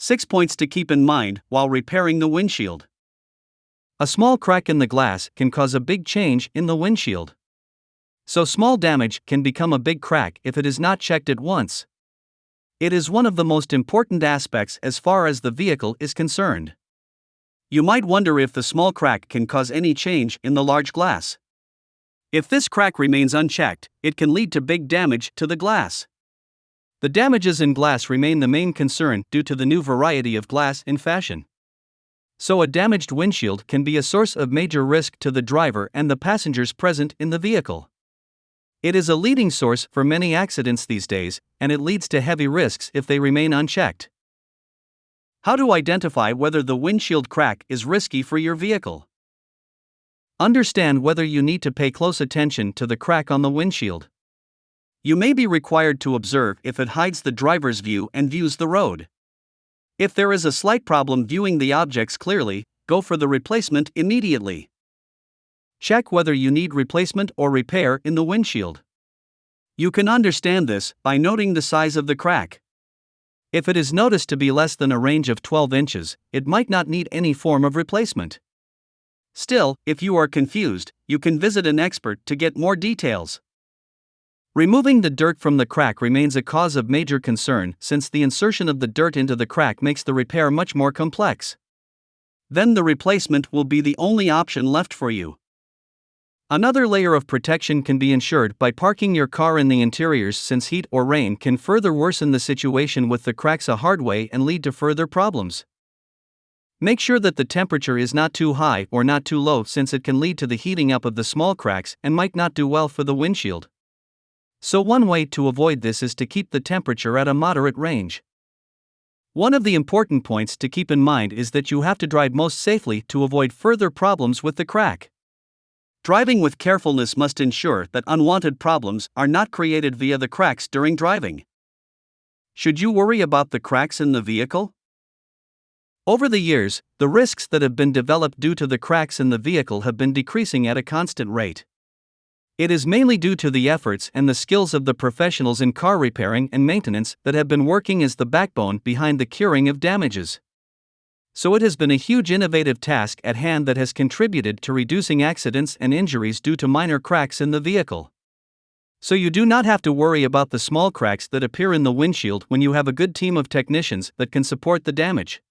6 points to keep in mind while repairing the windshield. A small crack in the glass can cause a big change in the windshield. So small damage can become a big crack if it is not checked at once. It is one of the most important aspects as far as the vehicle is concerned. You might wonder if the small crack can cause any change in the large glass. If this crack remains unchecked, it can lead to big damage to the glass. The damages in glass remain the main concern due to the new variety of glass in fashion. So a damaged windshield can be a source of major risk to the driver and the passengers present in the vehicle. It is a leading source for many accidents these days, and it leads to heavy risks if they remain unchecked. How to identify whether the windshield crack is risky for your vehicle? Understand whether you need to pay close attention to the crack on the windshield. You may be required to observe if it hides the driver's view and views the road. If there is a slight problem viewing the objects clearly, go for the replacement immediately. Check whether you need replacement or repair in the windshield. You can understand this by noting the size of the crack. If it is noticed to be less than a range of 12 inches, it might not need any form of replacement. Still, if you are confused, you can visit an expert to get more details. Removing the dirt from the crack remains a cause of major concern since the insertion of the dirt into the crack makes the repair much more complex. Then the replacement will be the only option left for you. Another layer of protection can be ensured by parking your car in the interiors since heat or rain can further worsen the situation with the cracks a hard way and lead to further problems. Make sure that the temperature is not too high or not too low since it can lead to the heating up of the small cracks and might not do well for the windshield. So one way to avoid this is to keep the temperature at a moderate range. One of the important points to keep in mind is that you have to drive most safely to avoid further problems with the crack. Driving with carefulness must ensure that unwanted problems are not created via the cracks during driving. Should you worry about the cracks in the vehicle? Over the years, the risks that have been developed due to the cracks in the vehicle have been decreasing at a constant rate. It is mainly due to the efforts and the skills of the professionals in car repairing and maintenance that have been working as the backbone behind the curing of damages. So it has been a huge innovative task at hand that has contributed to reducing accidents and injuries due to minor cracks in the vehicle. So you do not have to worry about the small cracks that appear in the windshield when you have a good team of technicians that can support the damage.